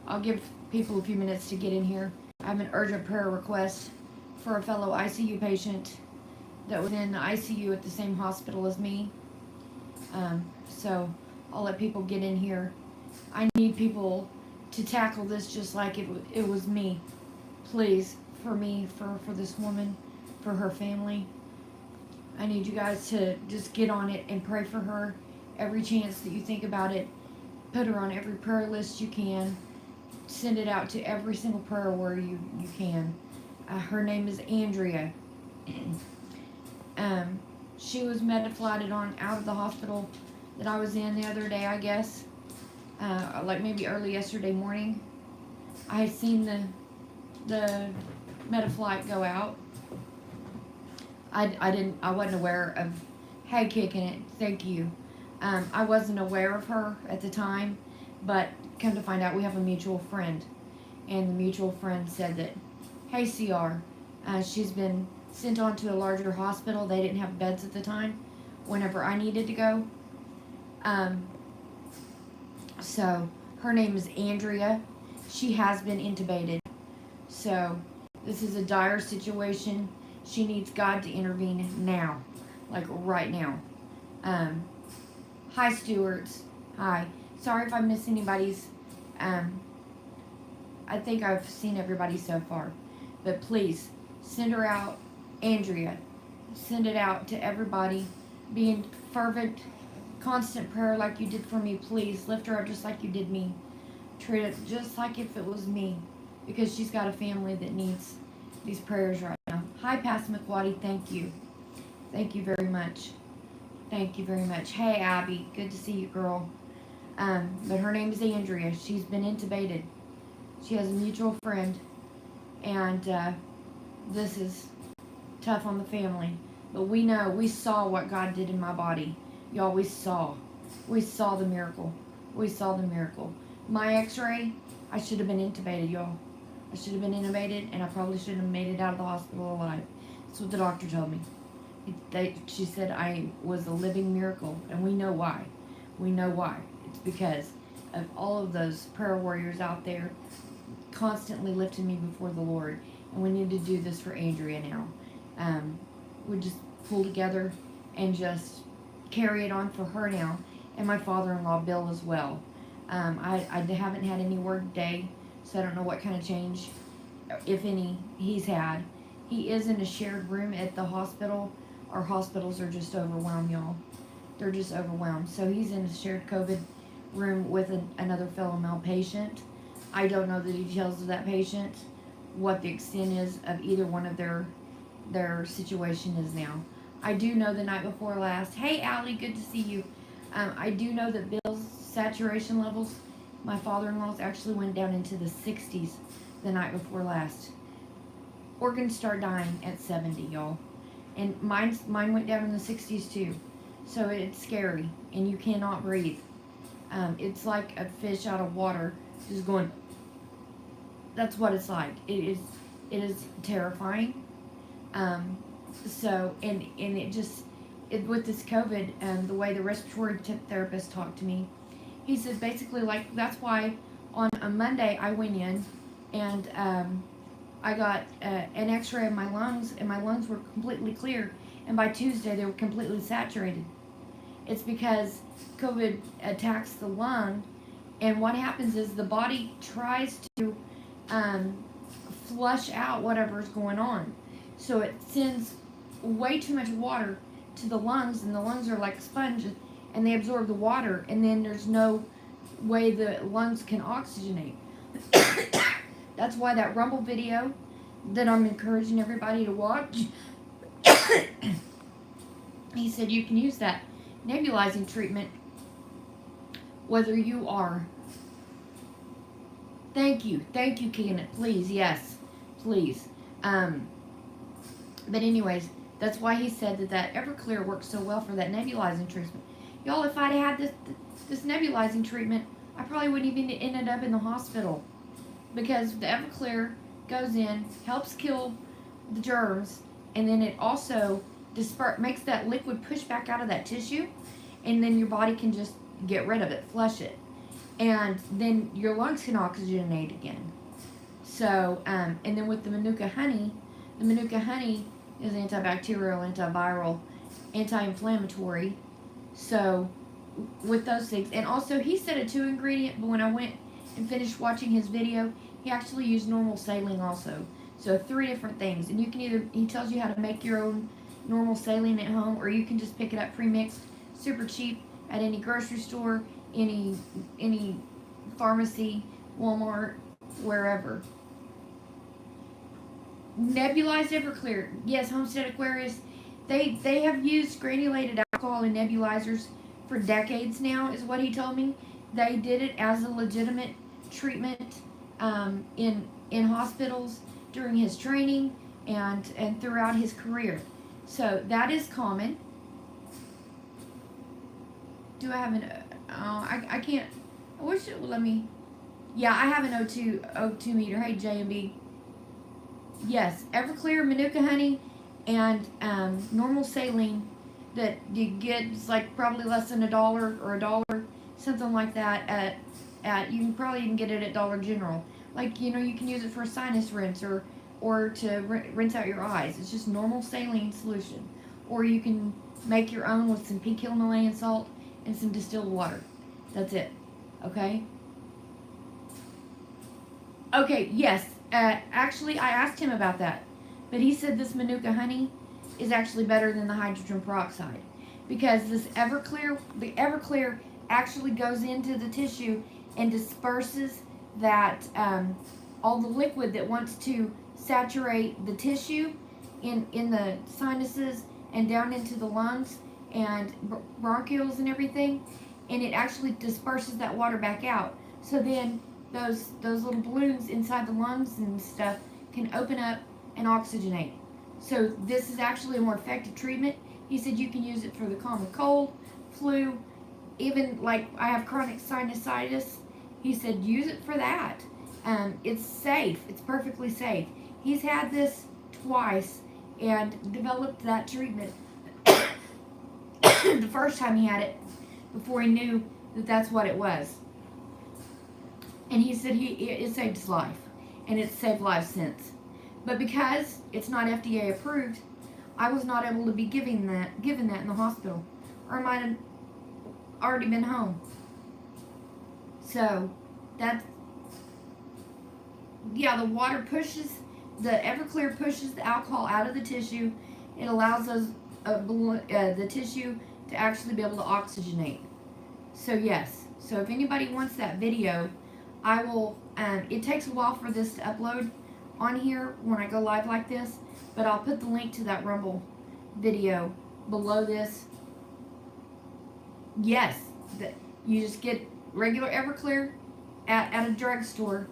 I'll give people a few minutes to get in here. I have an urgent prayer request for a fellow ICU patient that was in the ICU at the same hospital as me. So I'll let people get in here. I need people to tackle this just like it was me. Please, for me, for this woman, for her family. I need you guys to just get on it and pray for her every chance that you think about it. Put her on every prayer list you can. Send it out to every single prayer warrior you can. Her name is Andrea. She was medi-flighted on out of the hospital that I was in the other day, I guess. Like maybe early yesterday morning. I had seen the medi-flight go out. I wasn't aware of, hey, kicking it, thank you. I wasn't aware of her at the time, but come to find out we have a mutual friend. And the mutual friend said that, hey, CR, she's been sent on to a larger hospital. They didn't have beds at the time whenever I needed to go. So her name is Andrea. She has been intubated. So this is a dire situation. She needs God to intervene now, like right now. Hi, stewards. Hi. Sorry if I miss anybody's. I think I've seen everybody so far. But please, send her out. Andrea, send it out to everybody. Be in fervent, constant prayer like you did for me. Please, lift her up just like you did me. Treat it just like if it was me. Because she's got a family that needs these prayers right now. Hi, Pastor McWatty. Thank you. Thank you very much. Thank you very much. Hey, Abby. Good to see you, girl. But her name is Andrea. She's been intubated. She has a mutual friend. And this is tough on the family. But we know, we saw what God did in my body. Y'all, we saw. We saw the miracle. We saw the miracle. My x-ray, I should have been intubated, y'all. I should have been intubated, and I probably shouldn't have made it out of the hospital alive. That's what the doctor told me. She said I was a living miracle, and we know why. We know why. It's because of all of those prayer warriors out there constantly lifting me before the Lord, and we need to do this for Andrea now. We just pull together and just carry it on for her now, and my father-in-law Bill as well. I haven't had any word today, so I don't know what kind of change, if any, he's had. He is in a shared room at the hospital. Our hospitals are just overwhelmed, y'all. They're just overwhelmed. So he's in a shared COVID room with another fellow male patient. I don't know the details of that patient, what the extent is of either one of their situation is now. I do know the night before last. Hey, Allie, good to see you. I do know that Bill's saturation levels, my father-in-law's, actually went down into the 60s the night before last. Organs start dying at 70, y'all. And mine went down in the 60s too. So it's scary, and you cannot breathe. It's like a fish out of water just going. That's what it's like. It is terrifying. So it just with this COVID and the way the respiratory therapist talked to me, he said basically like that's why on a Monday I went in and I got an X-ray of my lungs, and my lungs were completely clear, and by Tuesday they were completely saturated. It's because COVID attacks the lung, and what happens is the body tries to flush out whatever's going on. So it sends way too much water to the lungs, and the lungs are like sponges, and they absorb the water, and then there's no way the lungs can oxygenate. That's why that Rumble video that I'm encouraging everybody to watch, he said you can use that nebulizing treatment whether you are. Thank you, Kenneth. Please, yes, please. But anyways, that's why he said that Everclear works so well for that nebulizing treatment. Y'all, if I'd had this nebulizing treatment, I probably wouldn't even ended up in the hospital, because the Everclear goes in, helps kill the germs, and then it also makes that liquid push back out of that tissue, and then your body can just get rid of it, flush it. and then your lungs can oxygenate again. So, and then with the Manuka honey is antibacterial, antiviral, anti-inflammatory. So, with those things, and also he said a 2-ingredient, but when I went and finished watching his video, he actually used normal saline also. So 3 different things, and you can either, he tells you how to make your own normal saline at home, or you can just pick it up pre-mixed, super cheap at any grocery store, any pharmacy, Walmart, wherever. Nebulized Everclear. Yes, Homestead Aquarius. They have used granulated alcohol in nebulizers for decades now, is what he told me. They did it as a legitimate treatment in hospitals during his training and throughout his career. So that is common. Do I have an? I can't. I wish it would let me. Yeah, I have an O2 meter. Hey, J&B. Yes, Everclear, Manuka honey, and normal saline that you get is like probably less than $1 or $1, something like that. At you can probably even get it at Dollar General. Like, you can use it for a sinus rinse or to rinse out your eyes. It's just normal saline solution. Or you can make your own with some pink Himalayan salt and some distilled water. That's it. Okay? Okay, yes. Actually, I asked him about that. But he said this Manuka honey is actually better than the hydrogen peroxide. Because the Everclear actually goes into the tissue and disperses that, all the liquid that wants to saturate the tissue in the sinuses and down into the lungs and bronchioles and everything. And it actually disperses that water back out. So then those little balloons inside the lungs and stuff can open up and oxygenate. So this is actually a more effective treatment. He said you can use it for the common cold, flu, even like I have chronic sinusitis. He said use it for that. It's safe. It's perfectly safe. He's had this twice and developed that treatment the first time he had it before he knew that that's what it was. And he said it saved his life, and it's saved lives since. But because it's not FDA approved, I was not able to be given that in the hospital, or I might have already been home. So the Everclear pushes the alcohol out of the tissue. It allows the tissue to actually be able to oxygenate. So yes. So if anybody wants that video, I will. It takes a while for this to upload on here when I go live like this, but I'll put the link to that Rumble video below this. Yes, you just get regular Everclear at a drugstore.